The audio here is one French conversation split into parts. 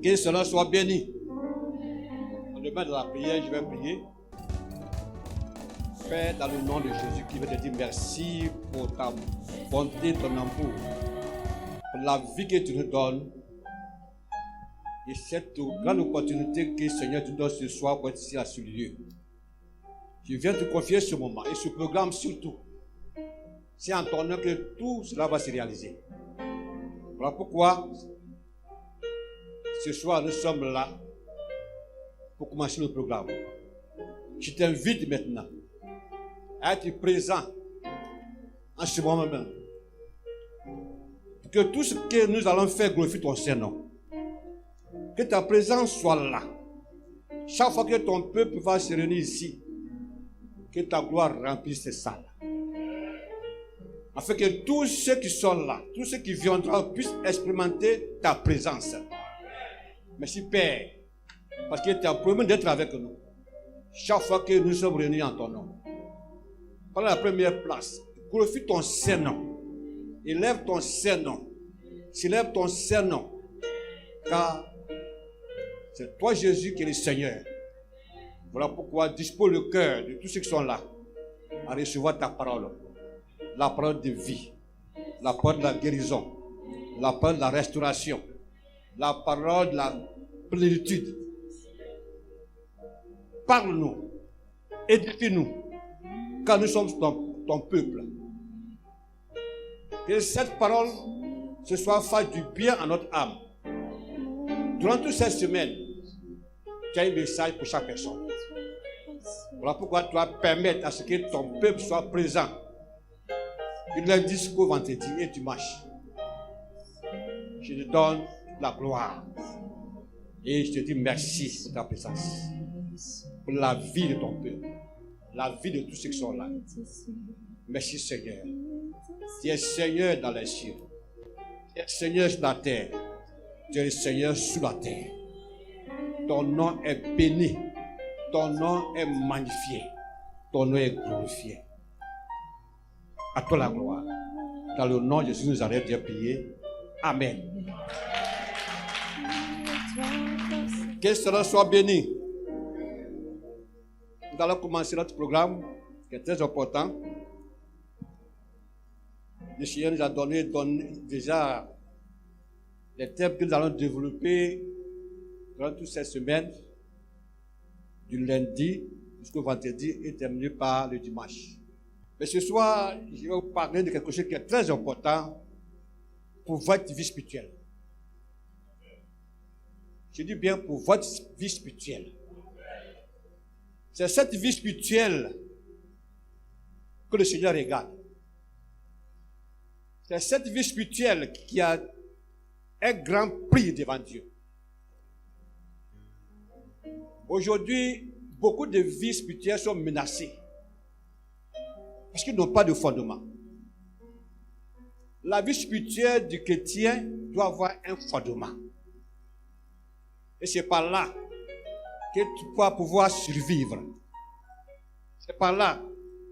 Que cela soit béni. Dans le main de la prière, je vais prier. Père, dans le nom de Jésus, qui veut te dire merci pour ta bonté, ton amour, pour la vie que tu nous donnes et cette grande opportunité que Seigneur tu donnes ce soir pour être ici à ce lieu. Je viens te confier ce moment et ce programme surtout. C'est en ton nom que tout cela va se réaliser. Voilà pourquoi ce soir nous sommes là pour commencer le programme. Je t'invite maintenant à être présent en ce moment même. Que tout ce que nous allons faire glorifie ton Saint-Nom. Que ta présence soit là. Chaque fois que ton peuple va se réunir ici, que ta gloire remplisse ces salles. Afin que tous ceux qui sont là, tous ceux qui viendront puissent expérimenter ta présence. Merci Père, parce que tu as promis d'être avec nous. Chaque fois que nous sommes réunis en ton nom. Prends la première place. Glorifie ton Saint-Nom. Élève ton Saint-Nom. S'élève ton Saint-Nom. Car c'est toi Jésus qui est le Seigneur. Voilà pourquoi dispose le cœur de tous ceux qui sont là à recevoir ta parole. La parole de vie. La parole de la guérison. La parole de la restauration. La parole de la plénitude. Parle-nous. Édifie-nous. Car nous sommes ton peuple. Que cette parole ce soit fasse du bien à notre âme. Durant toute cette semaine, tu as un message pour chaque personne. Voilà pourquoi tu vas permettre à ce que ton peuple soit présent du lundi jusqu'au vendredi et dimanche. Je te donne la gloire et je te dis merci pour ta présence, pour la vie de ton peuple, la vie de tous ceux qui sont là. Merci Seigneur. Tu es Seigneur dans les cieux. Tu es Seigneur sur la terre. Tu es le Seigneur sous la terre. Ton nom est béni. Ton nom est magnifié. Ton nom est glorifié. À toi la gloire. Dans le nom de Jésus, nous allons dire prier. Amen. Que cela soit béni. Nous allons commencer notre programme qui est très important. Le Seigneur nous a donné déjà les thèmes que nous allons développer durant toute cette semaine, du lundi jusqu'au vendredi et terminé par le dimanche. Mais ce soir, je vais vous parler de quelque chose qui est très important pour votre vie spirituelle. Je dis bien pour votre vie spirituelle. C'est cette vie spirituelle que le Seigneur regarde. C'est cette vie spirituelle qui a un grand prix devant Dieu. Aujourd'hui, beaucoup de vies spirituelles sont menacées parce qu'ils n'ont pas de fondement. La vie spirituelle du chrétien doit avoir un fondement. Et c'est par là que tu vas pouvoir survivre. C'est par là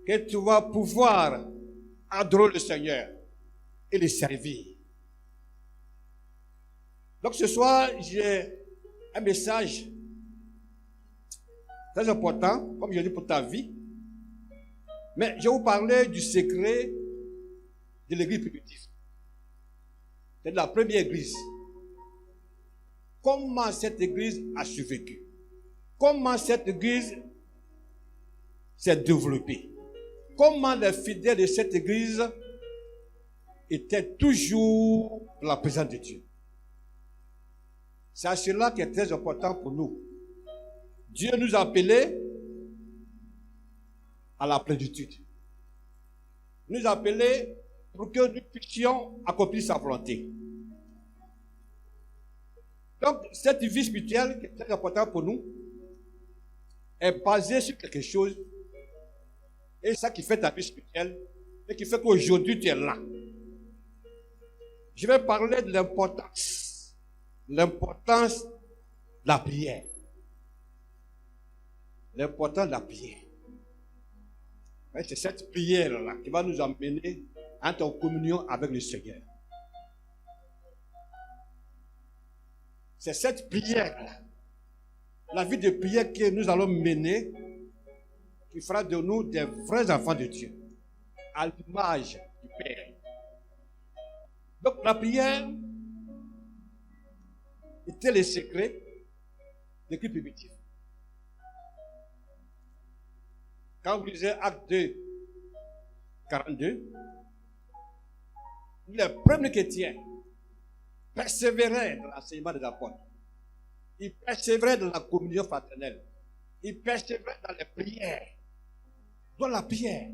que tu vas pouvoir adorer le Seigneur et le servir. Donc ce soir, j'ai un message très important, comme je dis pour ta vie. Mais je vais vous parler du secret de l'église primitive. C'est la première église. Comment cette église a survécu? Comment cette église s'est développée? Comment les fidèles de cette église étaient toujours dans la présence de Dieu? C'est cela qui est très important pour nous. Dieu nous a appelés à la plénitude. Il nous a appelés pour que nous puissions accomplir sa volonté. Donc, cette vie spirituelle qui est très importante pour nous est basée sur quelque chose. Et c'est ça qui fait ta vie spirituelle et qui fait qu'aujourd'hui tu es là. Je vais parler de l'importance de la prière. L'importance de la prière. C'est cette prière-là qui va nous emmener à être en communion avec le Seigneur. C'est cette prière, la vie de prière que nous allons mener, qui fera de nous des vrais enfants de Dieu, à l'image du Père. Donc la prière était le secret des cultes primitifs. Quand vous lisez Acte 2, 42, les premiers chrétiens persévéraient dans l'enseignement des apôtres. Ils persévéraient dans la communion fraternelle. Ils persévéraient dans les prières. Dans la prière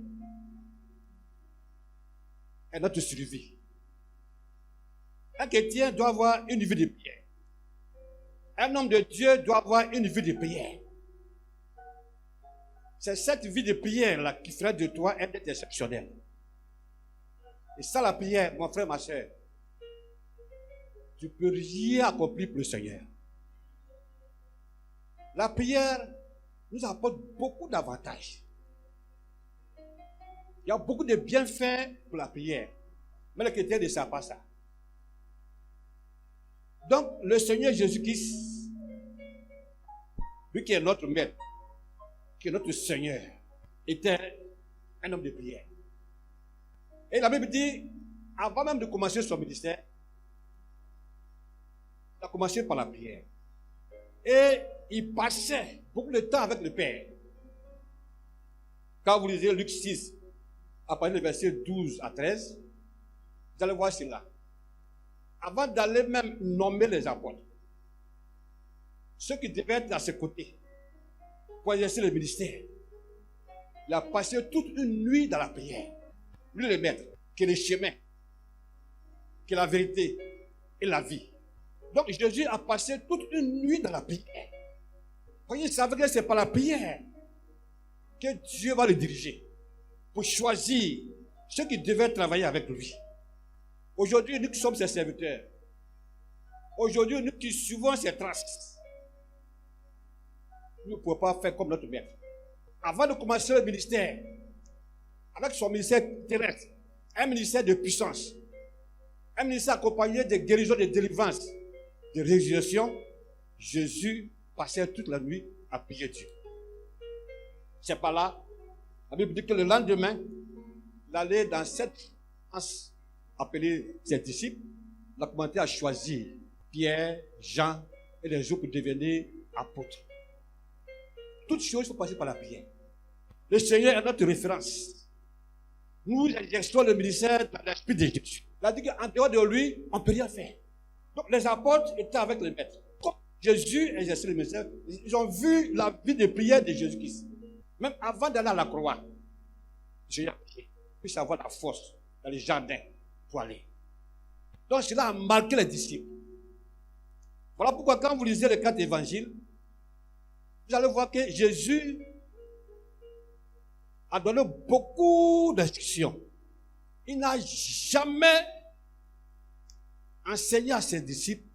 est notre survie. Un chrétien doit avoir une vie de prière. Un homme de Dieu doit avoir une vie de prière. C'est cette vie de prière-là qui fera de toi un être exceptionnel. Et ça, la prière, mon frère, ma soeur, tu ne peux rien accomplir pour le Seigneur. La prière nous apporte beaucoup d'avantages. Il y a beaucoup de bienfaits pour la prière. Mais le chrétien ne sait pas ça. Donc, le Seigneur Jésus-Christ, lui qui est notre maître, qui est notre Seigneur, était un homme de prière. Et la Bible dit, avant même de commencer son ministère, il a commencé par la prière. Et il passait beaucoup de temps avec le Père. Quand vous lisez Luc 6, à partir du verset 12 à 13, vous allez voir cela. Avant d'aller même nommer les apôtres, ceux qui devaient être à ses côtés, pour exercer le ministère, il a passé toute une nuit dans la prière. Lui, le maître, qui est le chemin, qui est la vérité et la vie. Donc Jésus a passé toute une nuit dans la prière. Voyez, il savait que c'est par la prière que Dieu va le diriger pour choisir ceux qui devaient travailler avec lui. Aujourd'hui, nous qui sommes ses serviteurs, aujourd'hui, nous qui suivons ses traces, nous ne pouvons pas faire comme notre maître. Avant de commencer le ministère, avec son ministère terrestre, un ministère de puissance, un ministère accompagné de guérison, de délivrance, de résurrection, Jésus passait toute la nuit à prier Dieu. C'est pas là. La Bible dit que le lendemain, il allait dans cette anse appelée ses disciples. Il a commencé à choisir Pierre, Jean et les autres pour devenir apôtres. Toutes choses sont passées par la prière. Le Seigneur est notre référence. Nous exerçons le ministère dans l'esprit de Jésus. Il a dit qu'en dehors de lui, on ne peut rien faire. Donc les apôtres étaient avec le maître. Comme Jésus exerçait le ministère, ils ont vu la vie de prière de Jésus-Christ. Même avant d'aller à la croix, Jésus a prié. Puis avoir la force dans les jardins pour aller. Donc cela a marqué les disciples. Voilà pourquoi quand vous lisez les 4 évangiles, vous allez voir que Jésus a donné beaucoup d'instructions. Il n'a jamais enseigné à ses disciples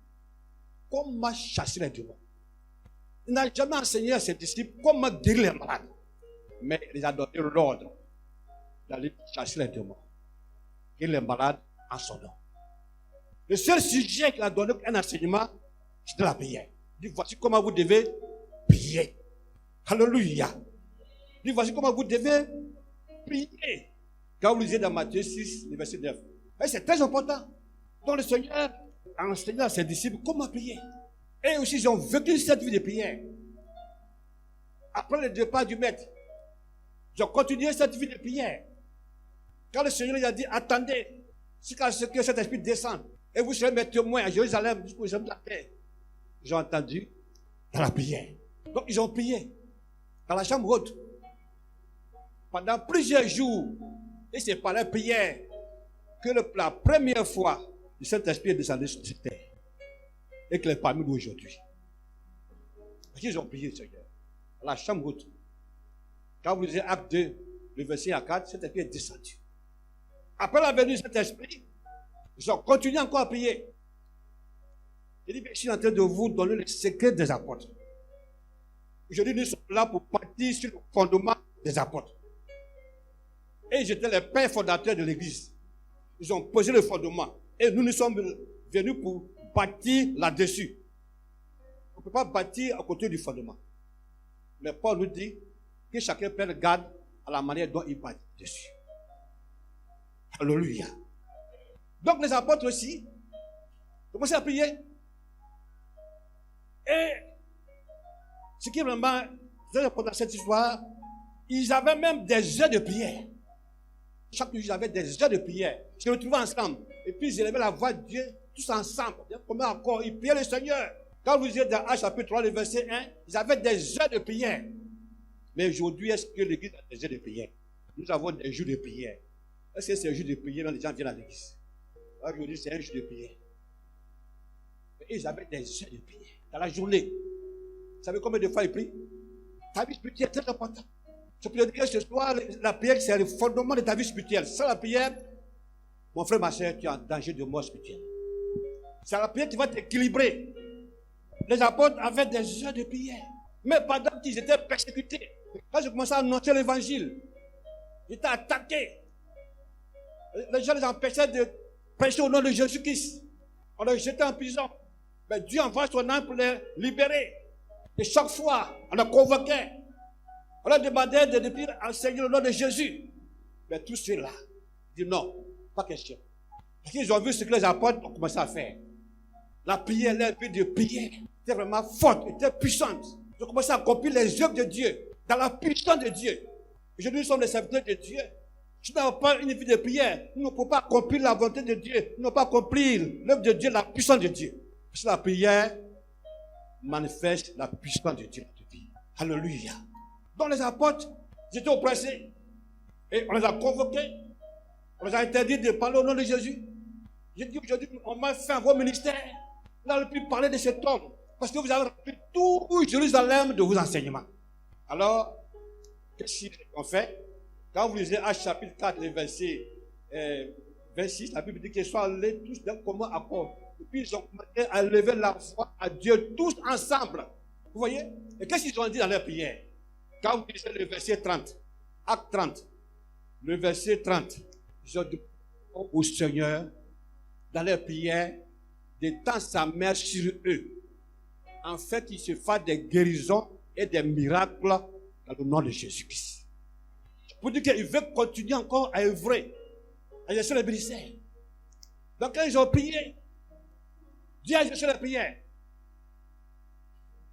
comment chasser les démons. Il n'a jamais enseigné à ses disciples comment guérir les malades. Mais il a donné l'ordre d'aller chasser les démons. Guérir les malades en son nom. Le seul sujet qu'il a donné un enseignement, c'est de la prière. Il dit, voici comment vous devez prier. Alléluia. Il dit, voici comment vous devez prier. Quand vous lisez dans Matthieu 6, le verset 9. Et c'est très important. Donc le Seigneur a enseigné à ses disciples comment prier. Et aussi, ils ont vécu cette vie de prière. Après le départ du maître, ils ont continué cette vie de prière. Quand le Seigneur a dit, attendez, jusqu'à ce que cet esprit descende, et vous serez mes témoins à Jérusalem jusqu'au bout de la terre. Ils ont entendu dans la prière. Donc ils ont prié dans la chambre haute. Pendant plusieurs jours, et c'est par la prière que la première fois, le Saint-Esprit est descendu sur cette terre. Et qu'il est parmi nous aujourd'hui. Ils ont prié, Seigneur. Dans la chambre haute. Quand vous lisez Acte 2, le verset à 4, cet esprit est descendu. Après la venue de cet esprit, ils ont continué encore à prier. Il dit, je suis en train de vous donner le secret des apôtres. Aujourd'hui, nous sommes là pour partir sur le fondement des apôtres. Et j'étais les pères fondateurs de l'église. Ils ont posé le fondement. Et nous sommes venus pour bâtir là-dessus. peut pas bâtir à côté du fondement. Mais Paul nous dit que chacun prenne garde à la manière dont il bâtit dessus. Alléluia. Donc les apôtres aussi commencent à prier. Et ce qui est vraiment très important dans cette histoire, ils avaient même des heures de prière. Chaque jour, ils avaient des heures de prière. Ils se retrouvaient ensemble. Et puis, ils élevaient la voix de Dieu, tous ensemble. Comment encore? Ils priaient le Seigneur. Quand vous êtes dans Actes chapitre 3, le verset 1, ils avaient des heures de prière. Mais aujourd'hui, est-ce que l'église a des heures de prière? Nous avons des jours de prière. Est-ce que c'est un jour de prière quand les gens viennent à l'église? Aujourd'hui, c'est un jour de prière. Mais ils avaient des heures de prière. Dans la journée. Vous savez combien de fois ils prient? Ta vie spirituelle est très importante. Je peux dire que ce soir, la prière, c'est le fondement de ta vie spirituelle. Sans la prière, mon frère, ma soeur, tu es en danger de mort spirituelle. C'est la prière qui va t'équilibrer. Les apôtres avaient des heures de prière. Mais pendant qu'ils étaient persécutés, quand je commençais à annoncer l'évangile, ils étaient attaqués. Les gens les empêchaient de prêcher au nom de Jésus-Christ. On les jetait en prison. Mais Dieu envoie son âme pour les libérer. Et chaque fois, on les convoquait. On leur demandait de venir enseigner le nom de Jésus. Mais tout cela, ils disent non, pas question. Parce qu'ils ont vu ce que les apôtres ont commencé à faire. La prière, leur vie de prière, était vraiment forte, était puissante. Ils ont commencé à accomplir les œuvres de Dieu, dans la puissance de Dieu. Aujourd'hui, nous sommes les serviteurs de Dieu. Si nous n'avons pas une vie de prière, nous ne pouvons pas accomplir la volonté de Dieu. Nous ne pouvons pas accomplir l'œuvre de Dieu, la puissance de Dieu. Parce que la prière manifeste la puissance de Dieu dans notre vie. Alléluia. Donc les apôtres, ils étaient oppressés. Et on les a convoqués. On les a interdit de parler au nom de Jésus. J'ai dit aujourd'hui, on m'a fait un beau ministère. On n'a pu parler de cet homme. Parce que vous avez rempli tout Jérusalem de vos enseignements. Alors, qu'est-ce qu'on fait? Quand vous lisez Actes chapitre 4, le verset 26, la Bible dit qu'ils sont allés tous d'un commun accord. Et puis ils ont commencé à lever la foi à Dieu tous ensemble. Vous voyez? Et qu'est-ce qu'ils ont dit dans leur prière? Quand vous lisez le verset 30, Acte 30, le verset 30, ils ont dit au Seigneur, dans leur prière, d'étendre sa main sur eux, en fait qu'il se fasse des guérisons et des miracles dans le nom de Jésus-Christ. Pour dire qu'il veut continuer encore à œuvrer, à exercer le ministère. Donc quand ils ont prié, Dieu a exercé la prière.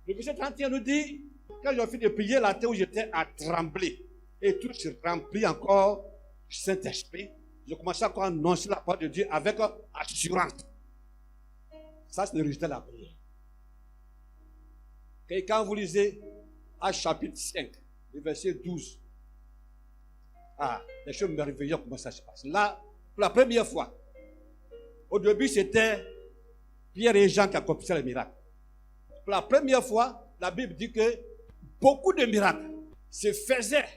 Le verset 31 nous dit, quand ils ont fini de prier, la terre où j'étais a tremblé. Et tout se remplit encore du Saint-Esprit. J'ai commencé encore à annoncer la parole de Dieu avec assurance. Ça, c'est le résultat de la prière. Et quand vous lisez Actes chapitre 5, le verset 12, les choses merveilleuses, comment ça se passe. Là, pour la première fois, au début, c'était Pierre et Jean qui accomplissaient les miracles. Pour la première fois, la Bible dit que beaucoup de miracles se faisaient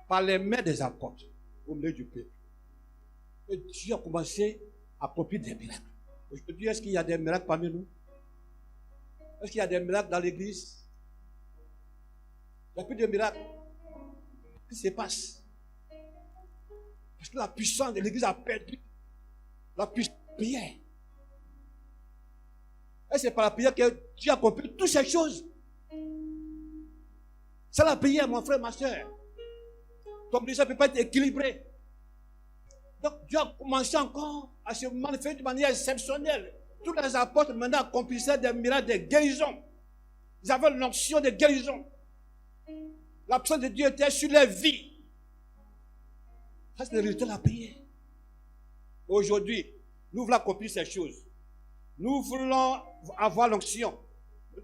par les mains des apôtres au milieu du peuple. Et Dieu a commencé à accomplir des miracles. Aujourd'hui, est-ce qu'il y a des miracles parmi nous? Est-ce qu'il y a des miracles dans l'église? Il n'y a plus de miracles. Qu'est-ce qui se passe? Parce que la puissance de l'église a perdu la puissance de la prière. Et c'est par la prière que Dieu a accompli toutes ces choses. C'est la prière, mon frère, ma soeur. Ton ministère ne peut pas être équilibré. Donc Dieu a commencé encore à se manifester de manière exceptionnelle. Tous les apôtres maintenant accomplissaient des miracles de guérison. Ils avaient l'onction de guérison. La puissance de Dieu était sur leur vie. Ça, c'est le résultat de la prière. Aujourd'hui, nous voulons accomplir ces choses. Nous voulons avoir l'onction.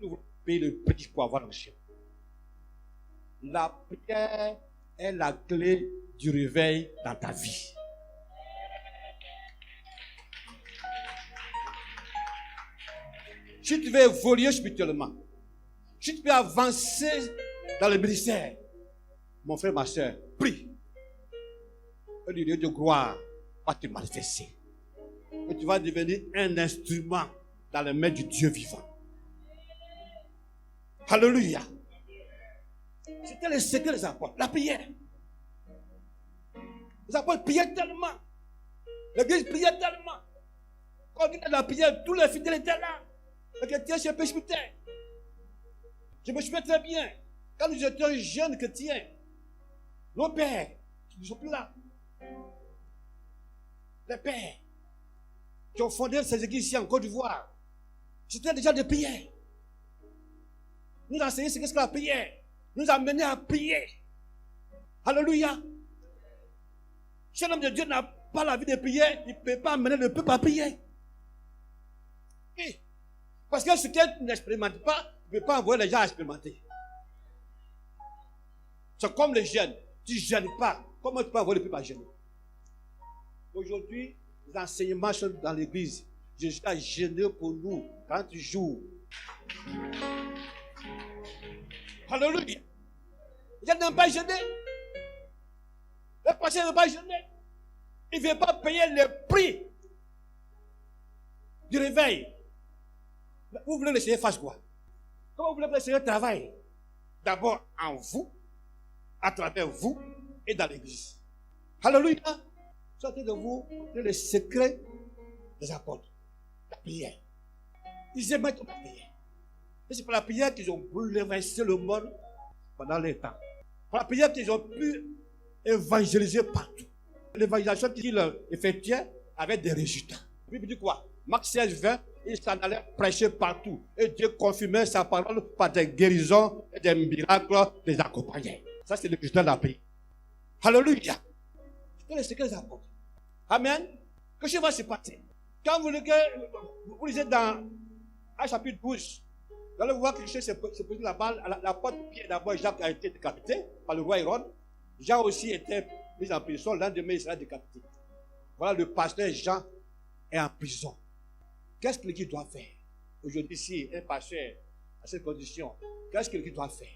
Nous voulons payer le prix pour avoir l'onction. La prière est la clé du réveil dans ta vie. Si tu veux évoluer spirituellement, si tu veux avancer dans le ministère, mon frère, ma soeur, prie. Et le Dieu de gloire va te manifester. Et tu vas devenir un instrument dans les mains du Dieu vivant. Alléluia. C'était le secret des apôtres, la prière. Les apôtres priaient tellement. L'église priait tellement. Quand on dit la prière, tous les fidèles étaient là. Les chrétiens se précipitaient. Je me souviens très bien, quand nous étions jeunes chrétiens, nos pères, ils ne sont plus là. Les pères qui ont fondé ces églises ici en Côte d'Ivoire, c'était déjà des prières. Nous enseigner ce qu'est la prière. Nous amener à prier. Alléluia. Si un homme de Dieu n'a pas la vie de prière, il ne peut pas amener le peuple à prier. Oui. Parce que ce qu'elle n'expérimente pas, il ne peut pas envoyer les gens à expérimenter. C'est comme les jeunes. Tu ne jeûnes pas. Comment tu peux envoyer le peuple à jeûner? Aujourd'hui, les enseignements sont dans l'église. Jésus a jeûné pour nous 40 jours. Alléluia. Les gens n'aiment pas jeûner. Le pasteur ne veut pas jeûner. Il ne veut pas payer le prix du réveil. Vous voulez que le Seigneur fasse quoi? Comment vous voulez que le Seigneur travaille? D'abord en vous, à travers vous et dans l'église. Alléluia. Sortez de vous le secret des apôtres. La prière. Ils aimaient la prière. Et c'est pour la prière qu'ils ont bouleversé le monde pendant les temps. Pour la prière qu'ils ont pu évangéliser partout. L'évangélisation qu'ils effectuaient avait des résultats. La Bible dit quoi? Marc 16, 20, ils s'en allaient prêcher partout. Et Dieu confirmait sa parole par des guérisons et des miracles les accompagnaient. Ça, c'est le résultat de la prière. Alléluia. C'est le secret des apôtres. Amen. Que ce va se passer? Quand vous lisez dans Actes chapitre 12, vous allez voir quelque chose se poser là-bas. La porte Pierre, d'abord, Jacques a été décapité par le roi Hérode. Jean aussi était mis en prison. L'un de il sera décapité. Voilà, le pasteur Jean est en prison. Qu'est-ce que l'église doit faire? Aujourd'hui, si un pasteur à cette condition, qu'est-ce que l'église doit faire?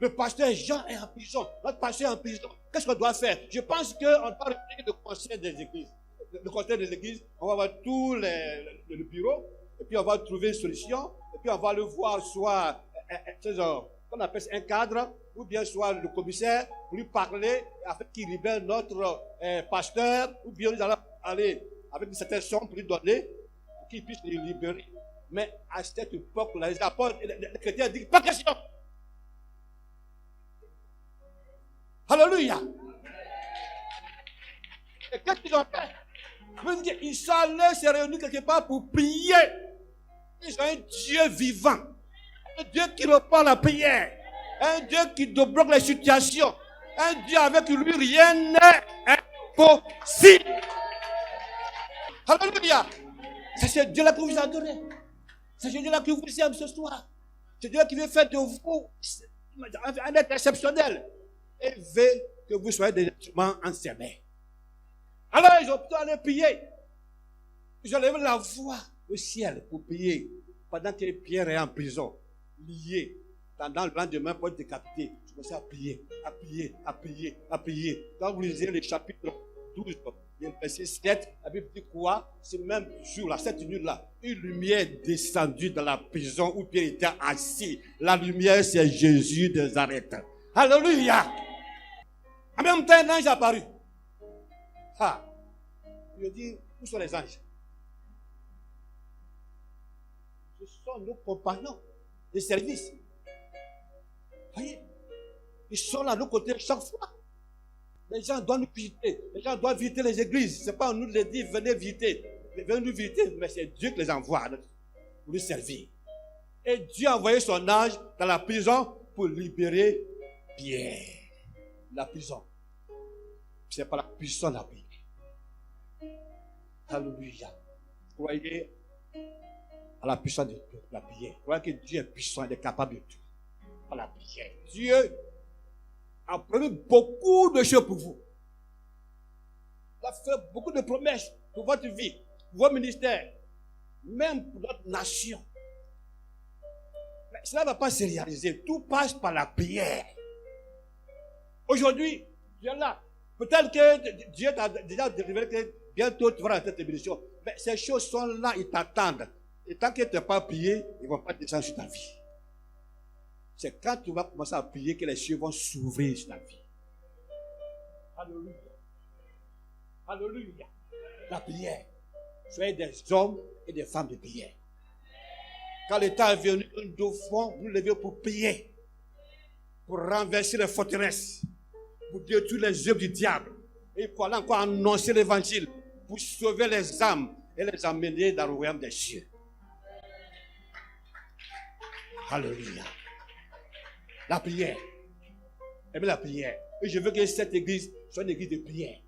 Le pasteur Jean est en prison. Notre pasteur est en prison. Qu'est-ce qu'on doit faire? Je pense qu'on doit réunir le conseil des églises. Le conseil des églises, on va voir tout le bureau, et puis on va trouver une solution, et puis on va le voir soit, qu'on appelle un cadre, ou bien soit le commissaire, pour lui parler, afin qu'il libère notre pasteur, ou bien nous allons aller avec une certaine somme pour lui donner, pour qu'il puisse le libérer. Mais à cette époque, les apôtres, les chrétiens disent, pas question. Alléluia. Et qu'est-ce qu'ils ont fait? Ils sont allés se réunir quelque part pour prier. Ils ont un Dieu vivant. Un Dieu qui reprend la prière. Un Dieu qui débloque les situations. Un Dieu avec lui, rien n'est impossible. Alléluia. C'est ce Dieu-là que vous adorez. C'est ce Dieu-là que vous aimez ce soir. C'est Dieu qui veut faire de vous un être exceptionnel. Et veut que vous soyez des instruments en ses mains. Alors ils ont pu aller prier. Ils ont levé la voix au ciel pour prier. Pendant que Pierre est en prison, lié. Pendant le lendemain pour être décapité. Je commençais à prier, à prier, à prier, à prier. Quand vous lisez le chapitre 12, le verset 7, la Bible dit quoi? Ce même jour, cette nuit-là, une lumière est descendue dans la prison où Pierre était assis. La lumière, c'est Jésus de Nazareth. Alléluia! En même temps, un ange est apparu. Ah! Il dit, où sont les anges? Ce sont nos compagnons de service. Voyez? Ils sont là à nos côtés chaque fois. Les gens doivent nous visiter. Les gens doivent visiter les églises. Ce n'est pas à nous de les dire, venez visiter. Venez nous visiter. Mais c'est Dieu qui les envoie pour nous servir. Et Dieu a envoyé son ange dans la prison pour libérer Pierre. La prison. C'est pas la puissance de la prière. Alléluia. Croyez à la puissance de la prière. Croyez que Dieu est puissant, il est capable de tout. Par la prière. Dieu a promis beaucoup de choses pour vous. Il a fait beaucoup de promesses pour votre vie, pour votre ministère, même pour notre nation. Mais cela ne va pas se réaliser. Tout passe par la prière. Aujourd'hui, tu es là. Peut-être que Dieu t'a déjà révélé que bientôt tu vas dans cette émission. Mais ces choses sont là, ils t'attendent. Et tant que tu n'as pas prié, ils ne vont pas descendre sur ta vie. C'est quand tu vas commencer à prier que les cieux vont s'ouvrir sur ta vie. Alléluia. Alléluia. La prière. Soyez des hommes et des femmes de prière. Quand le temps est venu, nous devons nous lever pour prier, pour renverser les forteresses, pour détruire les œuvres du diable. Et pour aller encore annoncer l'évangile, pour sauver les âmes et les amener dans le royaume des cieux. Alléluia. La prière. Aimez la prière. Et je veux que cette église soit une église de prière.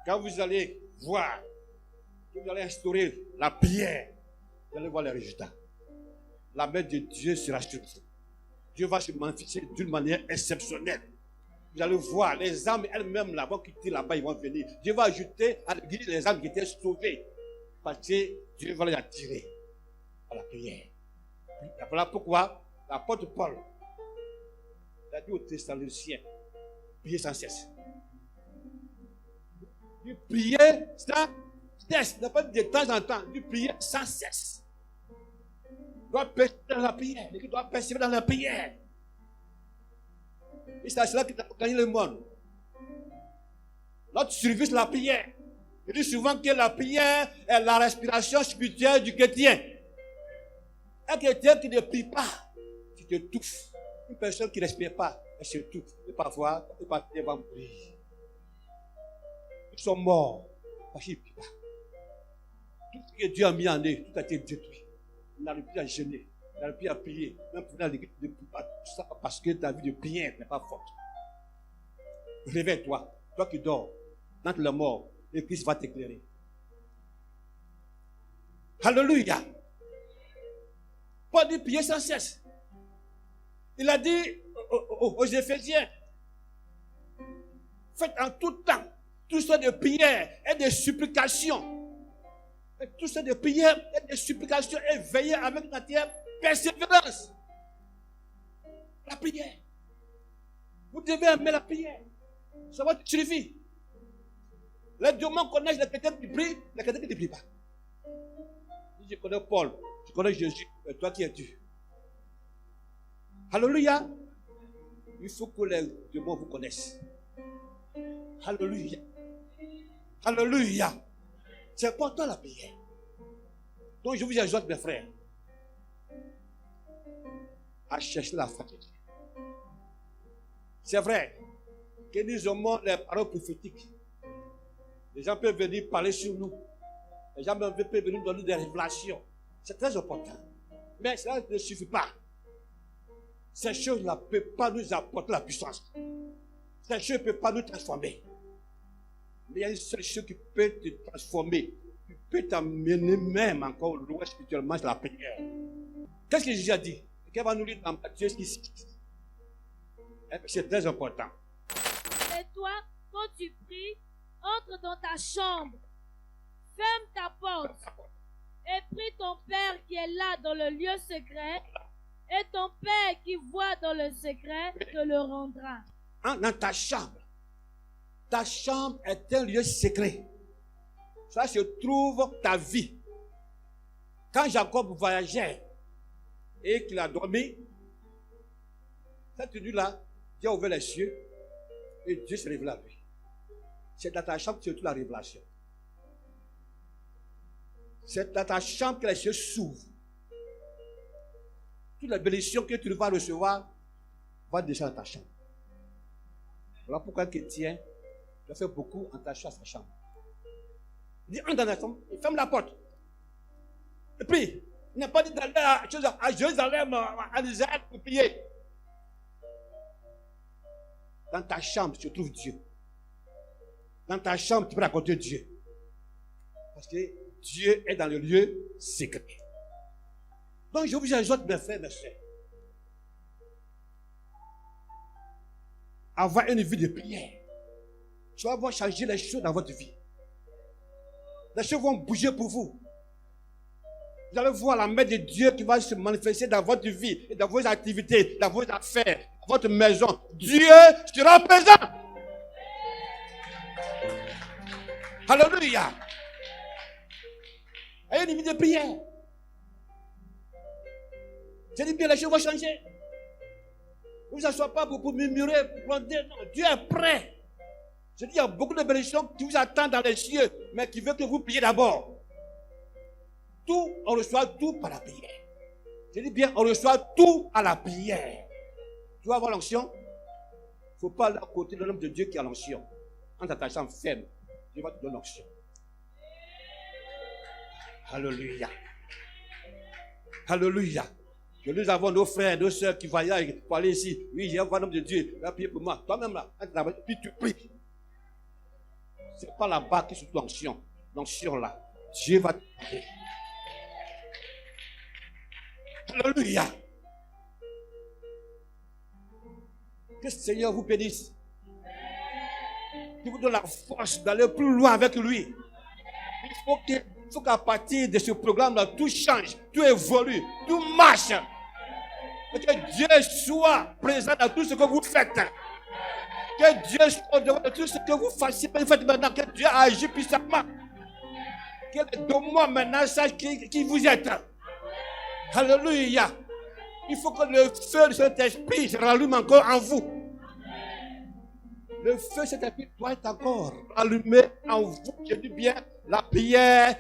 Quand vous allez voir, que vous allez instaurer la prière, vous allez voir les résultats. La main de Dieu sera sur vous. Dieu va se manifester d'une manière exceptionnelle. Vous allez voir, les âmes elles-mêmes là vont quitter là-bas, ils vont venir. Dieu va ajouter à l'église les âmes qui étaient sauvées. Parce que Dieu va les attirer à la prière. Voilà pourquoi l'apôtre Paul a dit aux Thessaloniciens, priez sans cesse. Du prier sans cesse, n'a pas de temps en temps, du prier sans cesse. Il doit persévérer dans la prière, il doit persévérer dans la prière. Et c'est cela qui a gagné le monde. Notre survie, c'est la prière. Je dis souvent que la prière est la respiration spirituelle du chrétien. Un chrétien qui ne prie pas, tu t'étouffes. Une personne qui ne respire pas, elle s'étouffe. Et parfois, elle va mourir. Ils sont morts parce qu'ils ne prient pas. Tout ce que Dieu a mis en eux, tout a été détruit. Ils n'arrivent plus à jeûner, ils n'arrivent plus à prier. Même pour l'église, ne prie pas tout ça parce que ta vie de prière n'est pas forte. Réveille-toi, toi qui dors, entre les morts, et Christ va t'éclairer. Alléluia. Paul dit prier sans cesse. Il a dit aux Éphésiens, faites en tout temps tout ça de prière et de supplication. Tout ça de prière et de supplication et veillez avec notre persévérance. La prière. Vous devez aimer la prière. Ça va te suffire. Les démons connaissent les chrétiens qui prient, les chrétiens qui ne prient pas. Je connais Paul, je connais Jésus, et toi qui es Dieu. Alléluia. Il faut que les démons vous connaissent. Alléluia. Alléluia. C'est important la prière. Donc je vous exhorte mes frères à chercher la foi de Dieu. C'est vrai que nous avons les paroles prophétiques. Les gens peuvent venir parler sur nous. Les gens peuvent venir donner des révélations. C'est très important. Mais cela ne suffit pas. Ces choses-là ne peuvent pas nous apporter la puissance. Ces choses ne peuvent pas nous transformer. Mais il y a une seule chose qui peut te transformer, qui peut t'amener même encore loin spirituellement, c'est la prière. Qu'est-ce que Jésus a dit? Qu'elle va nous lire dans Matthieu 6. C'est très important. Et toi, quand tu pries, entre dans ta chambre, ferme ta porte et prie ton Père qui est là dans le lieu secret, et ton Père qui voit dans le secret te le rendra. Dans ta chambre. Ta chambre est un lieu secret. Ça se trouve ta vie. Quand Jacob voyageait et qu'il a dormi, cette nuit-là, Dieu a ouvert les cieux et Dieu se révèle à lui. C'est dans ta chambre que se trouve la révélation. C'est dans ta chambre que les cieux s'ouvrent. Toutes les bénédictions que tu vas recevoir vont déjà dans ta chambre. Voilà pourquoi un chrétien doit faire beaucoup en tâchant sa chambre. Il dit, entre dans la chambre, il ferme la porte. Et puis, il n'a pas dit d'aller à Jérusalem, à Israël pour prier. Dans ta chambre, tu trouves Dieu. Dans ta chambre, tu peux raconter Dieu. Parce que Dieu est dans le lieu secret. Donc, je vous exhorte, mes frères, mes soeurs, avoir une vie de prière. Tu vas voir changer les choses dans votre vie. Les choses vont bouger pour vous. Vous allez voir la main de Dieu qui va se manifester dans votre vie, dans vos activités, dans vos affaires, dans votre maison. Dieu sera présent. Alléluia. Ayez une vie de prière. Je dis bien, les choses vont changer. Ne vous asseyez pas pour murmurer, pour planter. Non, Dieu est prêt. Je dis, il y a beaucoup de bénédictions qui vous attendent dans les cieux, mais qui veulent que vous priez d'abord. Tout, on reçoit tout par la prière. Je dis bien, on reçoit tout à la prière. Tu vas avoir l'onction. Il ne faut pas aller à côté de l'homme de Dieu qui a l'onction. En t'attachant ferme, Dieu va te donner l'onction. Alléluia. Alléluia. Que nous avons nos frères, nos soeurs qui voyagent pour aller ici. Oui, j'ai un homme de Dieu. Il va prier pour moi. Toi-même là, puis tu pries. Ce n'est pas là-bas qui est l'onction. L'onction là. Dieu va te prier. Alléluia. Que le Seigneur vous bénisse. Qu'il vous donne la force d'aller plus loin avec lui. Il faut qu'à partir de ce programme-là, tout change, tout évolue, tout marche. Et que Dieu soit présent dans tout ce que vous faites. Que Dieu soit devant tout ce que vous faites maintenant. Que Dieu agisse puissamment. Que de moi maintenant sache qui vous êtes. Alléluia. Il faut que le feu de cet esprit se rallume encore en vous. Le feu de cet esprit doit être encore allumé en vous. Je dis bien, la prière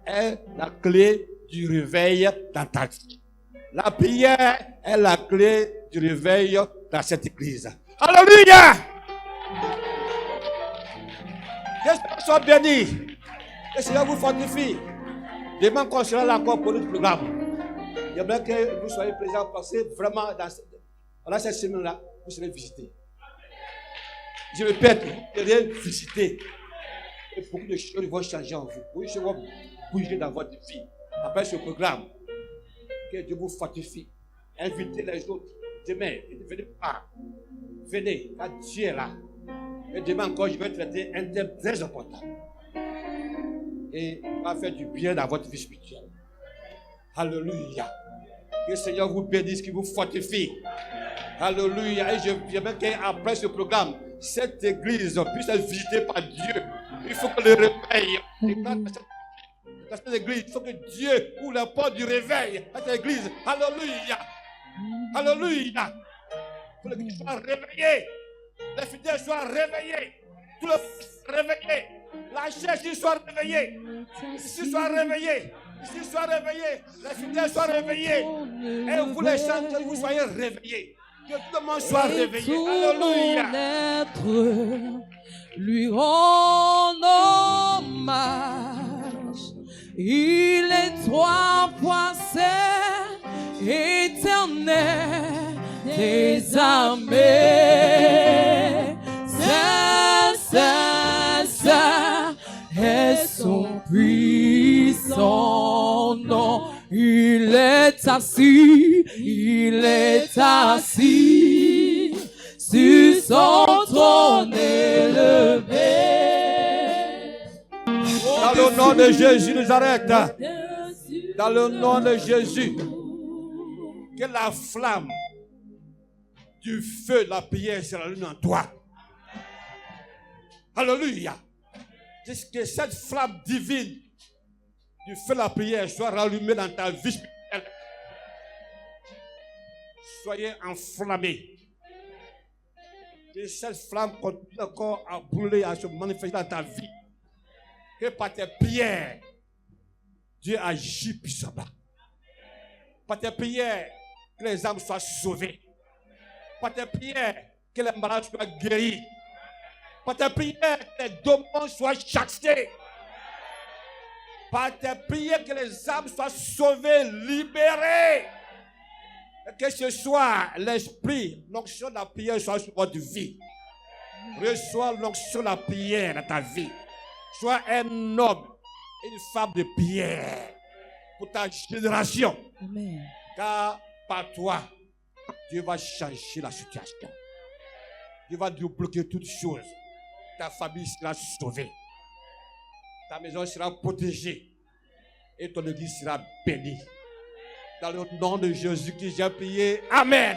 est la clé du réveil dans ta vie. La prière est la clé du réveil dans cette église. Alléluia! Que le Seigneur soit béni. Que le Seigneur vous fortifie. Demain, qu'on sera là encore pour notre programme. J'aimerais que vous soyez présents parce que vraiment, dans cette semaine-là, vous serez visités. Je répète, vous serez visités. Et beaucoup de choses vont changer en vous. Beaucoup de choses vont bouger dans votre vie. Après ce programme, que Dieu vous fortifie. Invitez les autres. Demain, ne venez pas. Venez, car Dieu est là. Et demain encore, je vais traiter un thème très important. Et il va faire du bien dans votre vie spirituelle. Alléluia. Que le Seigneur vous bénisse, qu'il vous fortifie. Alléluia. Et j'aimerais qu'après ce programme, cette église puisse être visitée par Dieu. Il faut que le réveil, dans cette église, il faut que Dieu ouvre la porte du réveil à cette église. Alléluia. Alléluia. Il faut que l'église soit réveillée. Les fidèles soient réveillés. Tout le monde soit réveillé. La chair soit réveillée. Ici soit réveillée. Ici soit réveillé, les fidèles soient réveillés. Et vous les chantez, que vous soyez réveillés. Que tout le monde soit réveillé. Alléluia. Lui rend hommage. Il est trois fois saint, éternel, désarmé. Saint, saint, saint est son puissant nom. Il est assis sur son trône élevé. Dans le nom de Jésus, nous arrêtons. Dans le nom de Jésus, que la flamme du feu de la prière se rallume en toi. Alléluia. Que cette flamme divine du feu de la prière soit rallumée dans ta vie spirituelle. Soyez enflammés. Que cette flamme continue encore à brûler, à se manifester dans ta vie. Que par tes prières, Dieu agit puissamment. Par tes prières, que les âmes soient sauvées. Par tes prières, que les malades soient guéris. Par tes prières, que les démons soient chassés. Par tes prières, que les âmes soient sauvées, libérées. Et que ce soit l'esprit, l'onction de la prière soit sur votre vie. Reçois l'onction de la prière dans ta vie. Sois un homme et une femme de prière pour ta génération. Amen. Car par toi, Dieu va changer la situation. Dieu va débloquer toutes choses. Ta famille sera sauvée. Ta maison sera protégée. Et ton église sera bénie. Dans le nom de Jésus qui j'ai prié. Amen.